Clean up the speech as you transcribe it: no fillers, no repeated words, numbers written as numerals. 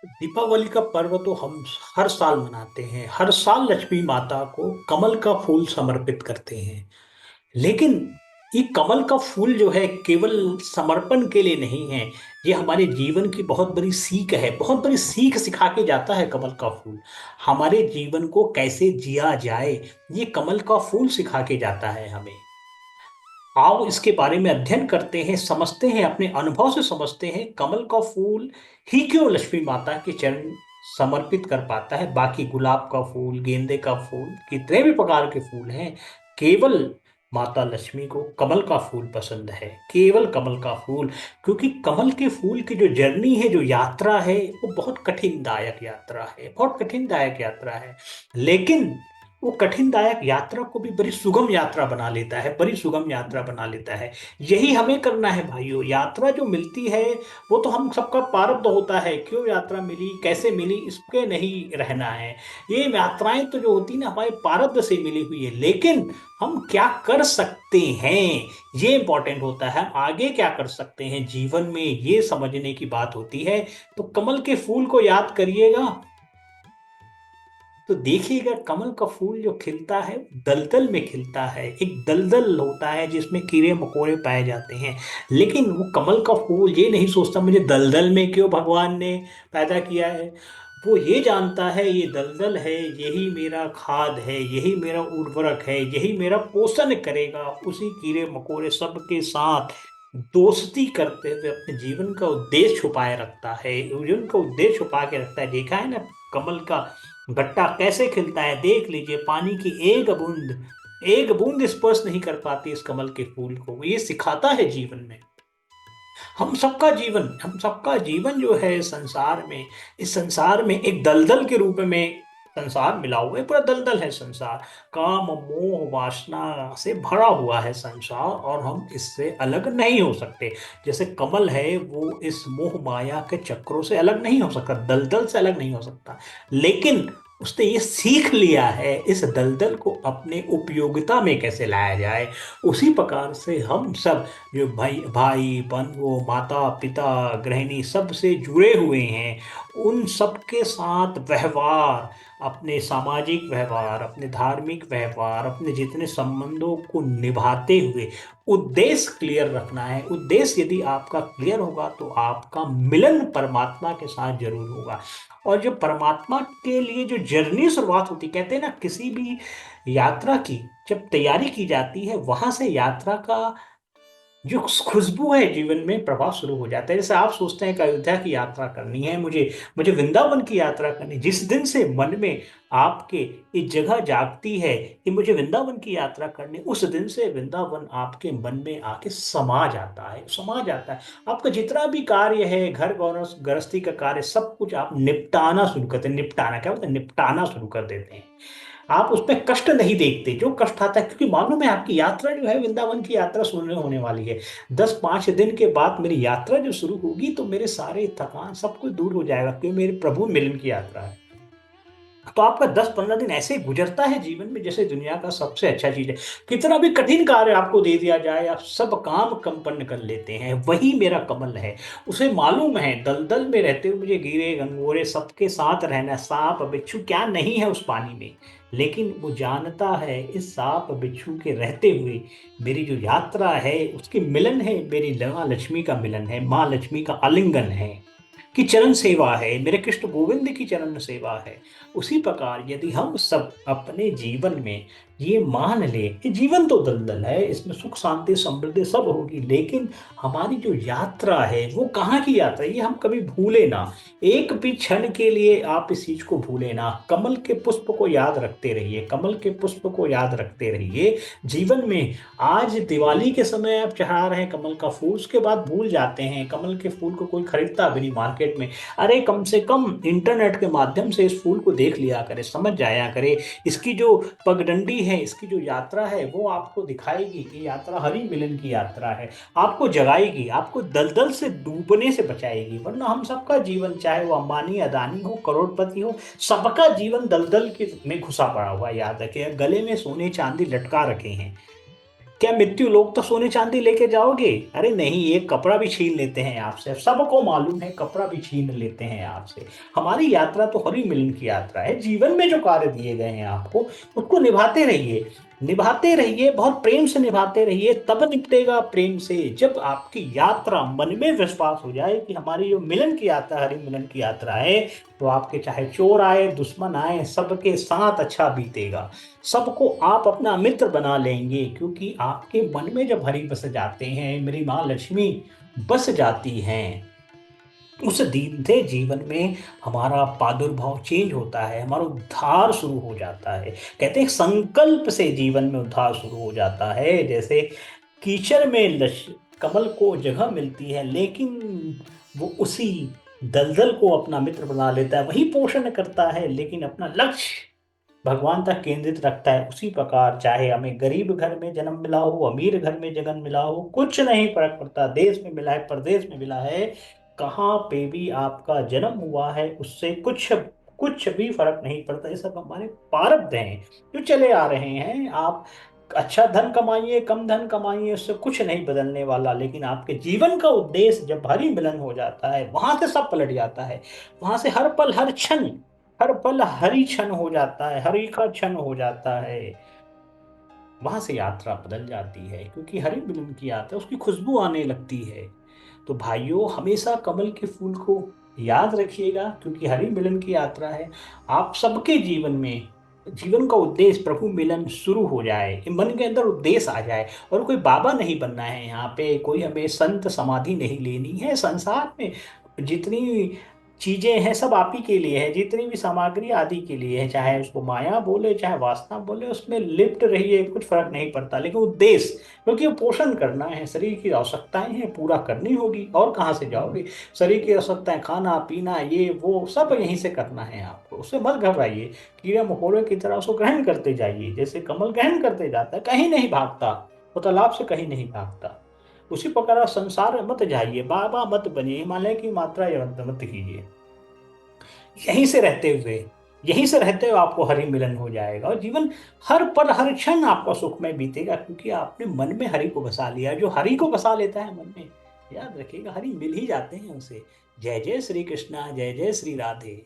दीपावली का पर्व तो हम हर साल मनाते हैं। हर साल लक्ष्मी माता को कमल का फूल समर्पित करते हैं। लेकिन ये कमल का फूल जो है केवल समर्पण के लिए नहीं है। ये हमारे जीवन की बहुत बड़ी सीख है। बहुत बड़ी सीख सिखा के जाता है कमल का फूल। हमारे जीवन को कैसे जिया जाए, ये कमल का फूल सिखा के जाता है हमें। आओ इसके बारे में अध्ययन करते हैं, समझते हैं, अपने अनुभव से समझते हैं कमल का फूल ही क्यों लक्ष्मी माता के चरण समर्पित कर पाता है। बाकी गुलाब का फूल, गेंदे का फूल, कितने भी प्रकार के फूल हैं, केवल माता लक्ष्मी को कमल का फूल पसंद है। केवल कमल का फूल। क्योंकि कमल के फूल की जो जर्नी है, जो यात्रा है, वो बहुत कठिनदायक यात्रा है। बहुत कठिनदायक यात्रा है। लेकिन वो कठिनदायक यात्रा को भी बड़ी सुगम यात्रा बना लेता है। बड़ी सुगम यात्रा बना लेता है। यही हमें करना है भाइयों। यात्रा जो मिलती है वो तो हम सबका प्रारब्ध होता है। क्यों यात्रा मिली, कैसे मिली, इसके नहीं रहना है। ये यात्राएं तो जो होती ना, हमारे प्रारब्ध से मिली हुई है। लेकिन हम क्या कर सकते हैं, ये इंपॉर्टेंट होता है। हम आगे क्या कर सकते हैं जीवन में, ये समझने की बात होती है। तो कमल के फूल को याद करिएगा तो देखिएगा, कमल का फूल जो खिलता है दलदल में खिलता है। एक दलदल होता है जिसमें कीड़े मकोड़े पाए जाते हैं। लेकिन वो कमल का फूल ये नहीं सोचता मुझे दलदल में क्यों भगवान ने पैदा किया है। वो ये जानता है ये दलदल है, यही मेरा खाद है, यही मेरा उर्वरक है, यही मेरा पोषण करेगा। उसी कीड़े मकोड़े सबके साथ दोस्ती करते हुए अपने जीवन का उद्देश्य छुपाए रखता है। जीवन का उद्देश्य छुपा के रखता है। देखा है ना कमल का गट्टा कैसे खिलता है। देख लीजिए, पानी की एक बूंद स्पर्श नहीं कर पाती इस कमल के फूल को। ये सिखाता है जीवन में। हम सबका जीवन जो है संसार में, इस संसार में एक दलदल के रूप में संसार मिला हुआ है। पूरा दलदल है संसार। काम मोह वासना से भरा हुआ है संसार, और हम इससे अलग नहीं हो सकते। जैसे कमल है, वो इस मोह माया के चक्रों से अलग नहीं हो सकता, दलदल से अलग नहीं हो सकता। लेकिन उसने ये सीख लिया है इस दलदल को अपने उपयोगिता में कैसे लाया जाए। उसी प्रकार से हम सब जो भाई भाई बंधु, माता पिता, गृहिणी, सब से जुड़े हुए हैं, उन सब के साथ व्यवहार, अपने सामाजिक व्यवहार, अपने धार्मिक व्यवहार, अपने जितने संबंधों को निभाते हुए उद्देश्य क्लियर रखना है। उद्देश्य यदि आपका क्लियर होगा तो आपका मिलन परमात्मा के साथ जरूर होगा। और जो परमात्मा के लिए जो जर्नी शुरुआत होती, कहते हैं ना, किसी भी यात्रा की जब तैयारी की जाती है, वहां से यात्रा का जो खुशबू है जीवन में प्रभाव शुरू हो जाता है। जैसे आप सोचते हैं कि अयोध्या की यात्रा करनी है, मुझे मुझे वृंदावन की यात्रा करनी है। जिस दिन से मन में आपके ये जगह जागती है कि मुझे वृंदावन की यात्रा करनी, उस दिन से वृंदावन आपके मन में आके समा जाता है। समा जाता है। आपका जितना भी कार्य है, घर गृहस्थी का कार्य, सब कुछ आप निपटाना शुरू करते हैं। निपटाना क्या होता है, निपटाना शुरू कर देते हैं। आप उसमें कष्ट नहीं देखते जो कष्ट आता है, क्योंकि मालूम है आपकी यात्रा जो है, वृंदावन की यात्रा सुनने होने वाली है। 10-5 दिन के बाद मेरी यात्रा जो शुरू होगी तो मेरे सारे थकान सब कुछ दूर हो जाएगा, क्योंकि मेरे प्रभु मिलन की यात्रा है। तो आपका 10-15 दिन ऐसे ही गुजरता है जीवन में जैसे दुनिया का सबसे अच्छा चीज है। कितना भी कठिन कार्य आपको दे दिया जाए, आप सब काम संपन्न कर लेते हैं। वही मेरा कमल है। उसे मालूम है दलदल में रहते हुए मुझे कीड़े गंगोरे सबके साथ रहना, सांप बिच्छू क्या नहीं है उस पानी में। लेकिन वो जानता है इस सांप बिच्छू के रहते हुए मेरी जो यात्रा है उसकी मिलन है, मेरी माँ लक्ष्मी का मिलन है, माँ लक्ष्मी का आलिंगन है, की चरण सेवा है, मेरे कृष्ण गोविंद की चरण सेवा है। उसी प्रकार यदि हम सब अपने जीवन में ये मान ले कि जीवन तो दलदल है, इसमें सुख शांति समृद्धि सब होगी, लेकिन हमारी जो यात्रा है वो कहाँ की यात्रा है, ये हम कभी भूले ना। एक भी क्षण के लिए आप इस चीज को भूले ना। कमल के पुष्प को याद रखते रहिए। कमल के पुष्प को याद रखते रहिए जीवन में। आज दिवाली के समय आप चढ़ा रहे हैं कमल का फूल, उसके बाद भूल जाते हैं। कमल के फूल को कोई खरीदता भी नहीं मार्केट में। अरे कम से कम इंटरनेट के माध्यम से इस फूल को देख लिया करे, समझ जाया करे। इसकी जो पगडंडी है, इसकी जो यात्रा है, वो आपको दिखाएगी कि यात्रा हरि मिलन की यात्रा है। आपको जगाएगी, आपको दलदल से डूबने से बचाएगी। वरना हम सबका जीवन, चाहे वो अंबानी अदानी हो, करोड़पति हो, सबका जीवन दलदल के में घुसा पड़ा हुआ है। याद रखिए, गले में सोने चांदी लटका रखे हैं। क्या मृत्यु लोग तो सोने चांदी लेके जाओगे? अरे नहीं, एक कपड़ा भी छीन लेते हैं आपसे, सबको मालूम है, कपड़ा भी छीन लेते हैं आपसे। हमारी यात्रा तो हरि मिलन की यात्रा है। जीवन में जो कार्य दिए गए हैं आपको, उसको निभाते रहिए, निभाते रहिए, बहुत प्रेम से निभाते रहिए। तब निपटेगा प्रेम से, जब आपकी यात्रा मन में विश्वास हो जाए कि हमारी जो मिलन की यात्रा, हरि मिलन की यात्रा है, तो आपके चाहे चोर आए, दुश्मन आए, सबके साथ अच्छा बीतेगा। सबको आप अपना मित्र बना लेंगे, क्योंकि आपके मन में जब हरि बस जाते हैं, मेरी माँ लक्ष्मी बस जाती हैं, उस दिन से जीवन में हमारा प्रादुर्भाव चेंज होता है, हमारा उद्धार शुरू हो जाता है। कहते हैं संकल्प से जीवन में उद्धार शुरू हो जाता है। जैसे कीचड़ में कमल को जगह मिलती है, लेकिन वो उसी दलदल को अपना मित्र बना लेता है, वही पोषण करता है, लेकिन अपना लक्ष्य भगवान तक केंद्रित रखता है। उसी प्रकार चाहे हमें गरीब घर में जन्म मिला हो, अमीर घर में जन्म मिला हो, कुछ नहीं फर्क पड़ता। देश में मिला है, प्रदेश में मिला है, कहाँ पे भी आपका जन्म हुआ है, उससे कुछ कुछ भी फर्क नहीं पड़ता। ये सब हमारे प्रारब्ध हैं जो चले आ रहे हैं। आप अच्छा धन कमाइए, कम धन कमाइए, उससे कुछ नहीं बदलने वाला। लेकिन आपके जीवन का उद्देश्य जब हरि मिलन हो जाता है, वहां से सब पलट जाता है। वहां से हर पल हर क्षण, हर पल हरि क्षण हो जाता है, हरि का क्षण हो जाता है। वहां से यात्रा बदल जाती है, क्योंकि हरि मिलन की यात्रा, उसकी खुशबू आने लगती है। तो भाइयों, हमेशा कमल के फूल को याद रखिएगा, क्योंकि हरि मिलन की यात्रा है। आप सबके जीवन में जीवन का उद्देश्य प्रभु मिलन शुरू हो जाए, मन के अंदर उद्देश्य आ जाए। और कोई बाबा नहीं बनना है यहाँ पे, कोई हमें संत समाधि नहीं लेनी है। संसार में जितनी चीजें हैं सब आप ही के लिए है, जितनी भी सामग्री आदि के लिए है, चाहे उसको माया बोले चाहे वासना बोले, उसमें लिप्त रहिए, कुछ फर्क नहीं पड़ता। लेकिन उद्देश्य, क्योंकि वो पोषण करना है, शरीर की आवश्यकताएं हैं, पूरा करनी होगी, और कहाँ से जाओगे? शरीर की आवश्यकताएं, खाना पीना, ये वो सब यहीं से करना है आपको। उससे मत घबराइए, कीड़े मकोड़े की तरह उसको ग्रहण करते जाइए, जैसे कमल ग्रहण करते जाता है, कहीं नहीं भागता, वो तालाब से कहीं नहीं भागता। उसी प्रकार आप संसार में मत जाइए, बाबा मत बनिए, हिमालय की मात्रा मत कीजिए। यहीं से रहते हुए, यहीं से रहते हुए आपको हरि मिलन हो जाएगा, और जीवन हर पल हर क्षण आपका सुखमय बीतेगा, क्योंकि आपने मन में हरि को बसा लिया। जो हरि को बसा लेता है मन में, याद रखिएगा, हरि मिल ही जाते हैं उसे। जय जय श्री कृष्णा, जय जय श्री राधे।